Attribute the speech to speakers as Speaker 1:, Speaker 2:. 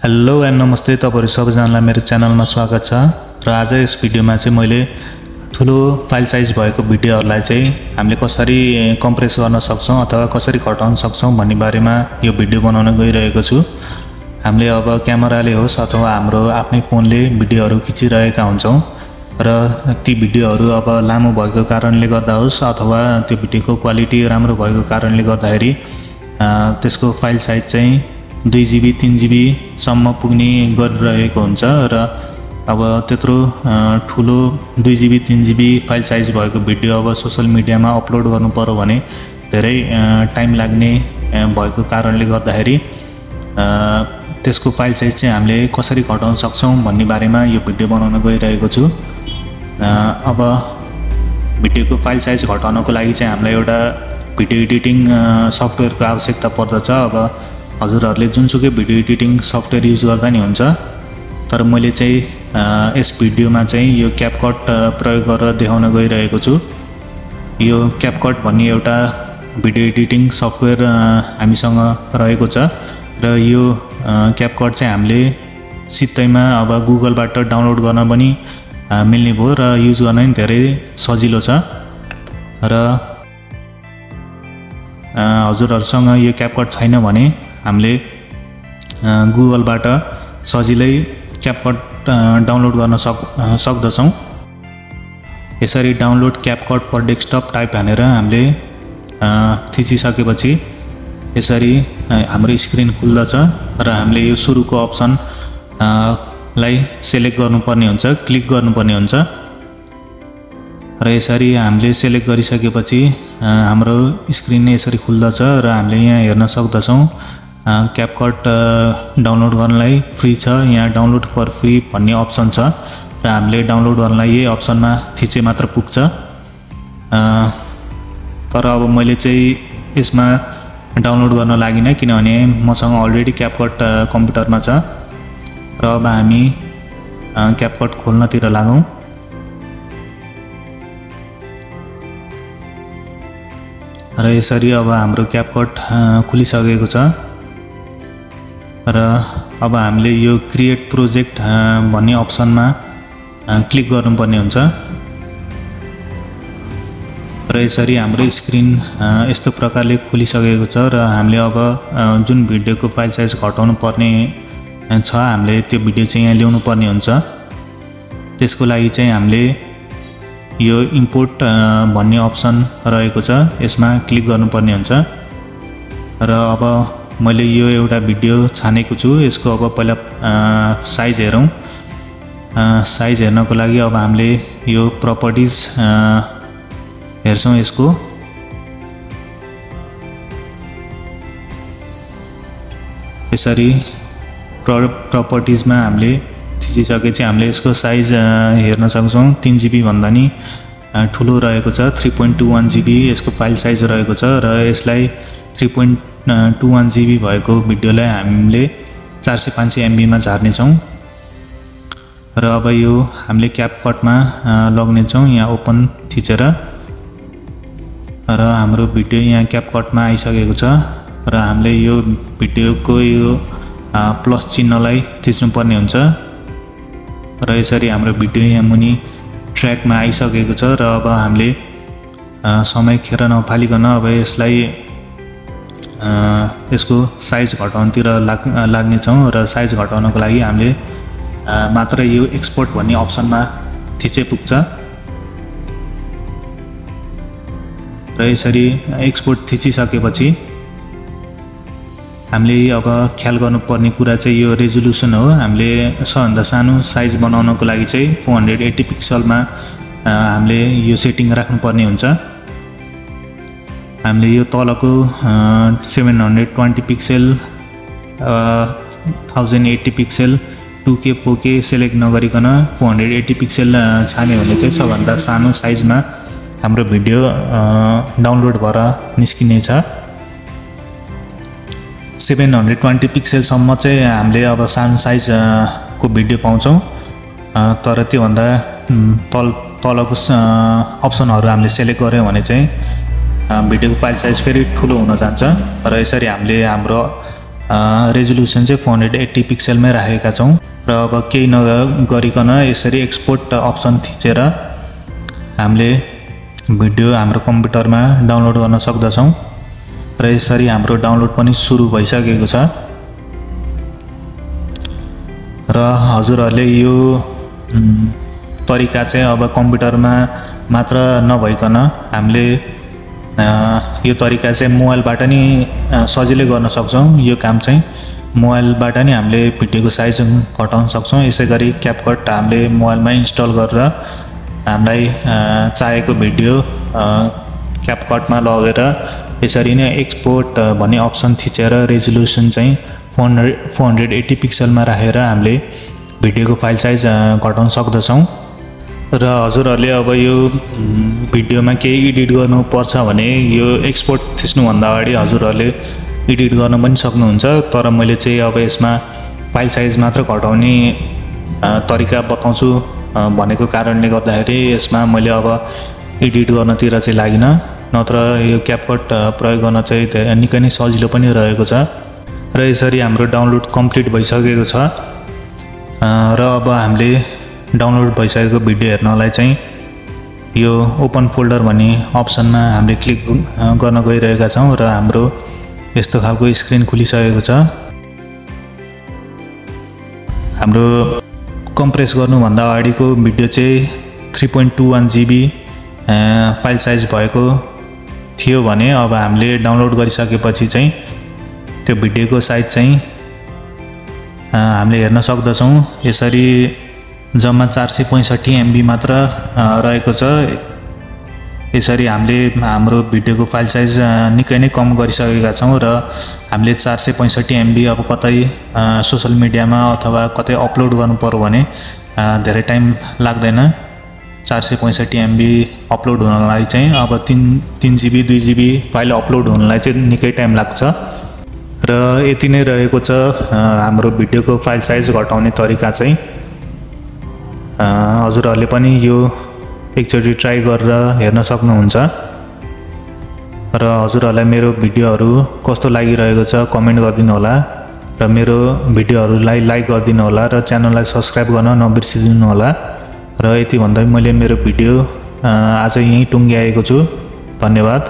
Speaker 1: Hello and नमस्ते, तपाईहरु सबैजनालाई मेरो च्यानलमा स्वागत छ। र आज यस भिडियोमा चाहिँ मैले ठुलो फाइल साइज भएको भिडियोहरुलाई चाहिँ हामीले कसरी कम्प्रेस गर्न सक्छौं अथवा कसरी घटाउन सक्छौं भन्ने बारेमा यो भिडियो बनाउन गइरहेको छु। हामीले अब क्यामेराले होस् अथवा हाम्रो आफ्नै फोनले भिडियोहरु खिचिरहेका हुन्छौं र ती भिडियोहरु अब लामो भएको कारणले गर्दा होस् अथवा त्यो भिडियोको क्वालिटी राम्रो भएको कारणले गर्दाखेरि त्यसको फाइल साइज चाहिँ 2 GB 3 GB सम्म पुग्ने गरिरहेको हुन्छ र अब त्यत्रो ठुलो 2 GB 3 GB फाइल साइज भएको भिडियो अब सोशल मिडियामा अपलोड गर्नु पर्यो भने धेरै टाइम लाग्ने भएको कारणले गर्दाखेरि त्यसको फाइल साइज चाहिँ हामीले कसरी घटाउन सक्छौं भन्ने बारेमा यो भिडियो बनाउन गइरहेको छु। अब भिडियोको फाइल साइज घटाउनको लागि चाहिँ हामीलाई एउटा भिडियो एडिटिङ सफ्टवेयरको आवश्यकता पर्दछ। अब हजुरहरुले जुनसुकै भिडियो एडिटिङ सफ्टवेयर युज गर्दा नि हुन्छ, तर मैले चाहिँ यस भिडियोमा चाहिँ यो क्यापकट प्रयोग गरेर देखाउन गइरहेको छु। यो क्यापकट भन्ने एउटा भिडियो एडिटिङ सफ्टवेयर हामीसँग रहेको छ र यो क्यापकट चाहिँ हामीले सित्तैमा अब गुगलबाट डाउनलोड गर्न पनि मिल्ने भयो र युज गर्न पनि धेरै सजिलो छ। र हजुरहरुसँग यो क्यापकट छैन भने हामीले गुगलबाट सजिलै क्यापकट डाउनलोड गर्न सक्दछौं। यसरी download CapCut for desktop type हानेर हामीले थिचिसकेपछि यसरी हाम्रो स्क्रिन खुल्दछ र हामीले यो सुरुको अप्सन लाई सिलेक्ट गर्नुपर्ने हुन्छ, क्लिक गर्नुपर्ने हुन्छ र यसरी हामीले सिलेक्ट गरिसकेपछि हाम्रो स्क्रिन यसरी खुल्दछ र हामीले यहाँ हेर्न सक्दछौं क्यापकट डाउनलोड गर्नलाई फ्री छ। यहाँ डाउनलोड फर फ्री भन्ने अप्सन छ र हामीले डाउनलोड गर्नलाई यही अप्सनमा थिचे मात्र पुग्छ। तर अब मैले चाहिँ यसमा डाउनलोड गर्न लागिन किनभने मसँग अलरेडी क्यापकट कम्प्युटरमा छ र अब हामी क्यापकट खोल्नतिर लागौं। र यसरी अब हाम्रो क्यापकट खुलिसकेको छ र अब हामीले यो क्रिएट प्रोजेक्ट भन्ने अप्सनमा क्लिक गर्नुपर्ने हुन्छ र यसरी हाम्रो स्क्रिन यस्तो प्रकारले खुलिसकेको छ र हामीले अब जुन भिडियोको फाइल साइज घटाउनु पर्ने छ हामीले त्यो भिडियो चाहिँ यहाँ ल्याउनु पर्ने हुन्छ। त्यसको लागि चाहिँ हामीले यो इम्पोर्ट भन्ने अप्सन रहेको छ, यसमा क्लिक गर्नुपर्ने हुन्छ र अब मैले यो एउटा भिडियो छानेको छु। यसको अब पहिला साइज हेरौं। साइज हेर्नको लागि अब हामीले यो प्रपर्टिज हेर्छौं। यसको यसरी प्रपर्टिजमा हामीले थिचिसकेपछि हामीले यसको साइज हेर्न सक्छौं। 3 GB भन्दा नि ठुलो रहेको छ। 3.21 GB यसको फाइल साइज रहेको छ र यसलाई 3.21 GB भएको भिडियोलाई हामीले 400-500 MB मा झार्ने छौं र अब यो हामीले क्यापकटमा लग्ने छौं। यहाँ ओपन थिचेर र हाम्रो भिडियो यहाँ क्यापकटमा आइसकेको छ र हामीले यो भिडियोको यो प्लस चिन्हलाई थिच्नु पर्ने हुन्छ र यसरी हाम्रो भिडियो यहाँ मुनि ट्र्याकमा आइसकेको छ र अब हामीले समय खेर नफालिकन अब यसलाई यसको साइज घटाउनतिर लाग्ने छौं र साइज घटाउनको लागि हामीले मात्र यो एक्सपोर्ट भन्ने अप्सनमा थिचे पुग्छ र यसरी एक्सपोर्ट थिचिसकेपछि हामीले अब ख्याल गर्नुपर्ने कुरा चाहिँ यो रेजोल्युसन हो। हामीले सबभन्दा सानो साइज बनाउनको लागि चाहिँ 480 पिक्सलमा हामीले यो सेटिङ राख्नुपर्ने हुन्छ। हामीले यो तलको 720 pixel 1080 pixel 2K 4K select नगरिकन 480 पिक्सल छान्यो भने चाहिँ सबभन्दा सानो साइजमा हाम्रो भिडियो डाउनलोड भएर निस्किने छ। 720 पिक्सल सम्म चाहिँ हामीले अब सानो साइज को भिडियो पाउँछौं, तर त्यो भन्दा तलको अप्सनहरु हामीले सिलेक्ट गर्यौं भने चाहिँ भिडियोको फाइल साइज फेरि ठुलो हुन जान्छ र यसरी हामीले हाम्रो रेजोल्युसन चाहिँ 480 पिक्सलमै राखेका छौँ र अब केही नगरिकन यसरी एक्सपोर्ट अप्सन थिचेर हामीले भिडियो हाम्रो कम्प्युटरमा डाउनलोड गर्न सक्दछौँ र यसरी हाम्रो डाउनलोड पनि सुरु भइसकेको छ र हजुरहरूले यो तरिका चाहिँ अब कम्प्युटरमा मात्र नभइकन हामीले यो तरिका चाहिँ मोबाइलबाट नि सजिलै गर्न सक्छौँ। यो काम चाहिँ मोबाइलबाट नि हामीले भिडियोको साइज घटाउन सक्छौँ। यसै गरी क्यापकट हामीले मोबाइलमा इन्स्टल गरेर हामीलाई चाहेको भिडियो क्यापकटमा लगेर यसरी नै एक्सपोर्ट भन्ने अप्सन थिचेर रेजोल्युसन चाहिँ 480 पिक्सलमा राखेर हामीले भिडियोको फाइल साइज घटाउन सक्दछौँ। र हजुरहरूले अब यो भिडियोमा केही एडिट गर्नुपर्छ भने यो एक्सपोर्ट थिच्नुभन्दा अगाडि हजुरहरूले एडिट गर्न पनि सक्नुहुन्छ। तर मैले चाहिँ अब यसमा फाइल साइज मात्र घटाउने तरिका बताउँछु भनेको कारणले गर्दाखेरि यसमा मैले अब एडिट गर्नतिर चाहिँ लागिनँ, नत्र यो क्यापकट प्रयोग गर्न चाहिँ निकै नै सजिलो पनि रहेको छ। र यसरी हाम्रो डाउनलोड कम्प्लिट भइसकेको छ र अब हामीले डाउनलोड भइसकेको भिडियो हेर्नलाई चाहिँ यो ओपन फोल्डर भन्ने अप्सनमा हामीले क्लिक गर्न गइरहेका छौँ र हाम्रो यस्तो खालको स्क्रिन खुलिसकेको छ। हाम्रो कम्प्रेस गर्नुभन्दा अगाडिको भिडियो चाहिँ 3.21 GB फाइल साइज भएको थियो भने अब हामीले डाउनलोड गरिसकेपछि चाहिँ त्यो भिडियोको साइज चाहिँ हामीले हेर्न सक्दछौँ। यसरी जम्मा 465 MB मात्र रहेको छ। यसरी हामीले हाम्रो भिडियोको फाइल साइज निकै नै कम गरिसकेका छौँ र हामीले 465 MB अब कतै सोसल मिडियामा अथवा कतै अपलोड गर्नु पर्यो भने धेरै टाइम लाग्दैन। 465 MB अपलोड हुनलाई चाहिँ अब 3 GB 2 GB फाइल अपलोड हुनलाई चाहिँ निकै टाइम लाग्छ र यति नै रहेको छ हाम्रो भिडियोको फाइल साइज घटाउने तरिका चाहिँ। हजुरहरूले पनि यो एकचोटि ट्राई गरेर हेर्न सक्नुहुन्छ र हजुरहरूलाई मेरो भिडियोहरू कस्तो लागिरहेको छ कमेन्ट गरिदिनु होला र मेरो भिडियोहरूलाई लाइक गरिदिनु होला र च्यानललाई सब्स्क्राइब गर्न नबिर्सिदिनु होला। र यति भन्दै मैले मेरो भिडियो आज यहीँ टुङ्ग्याएको छु। धन्यवाद।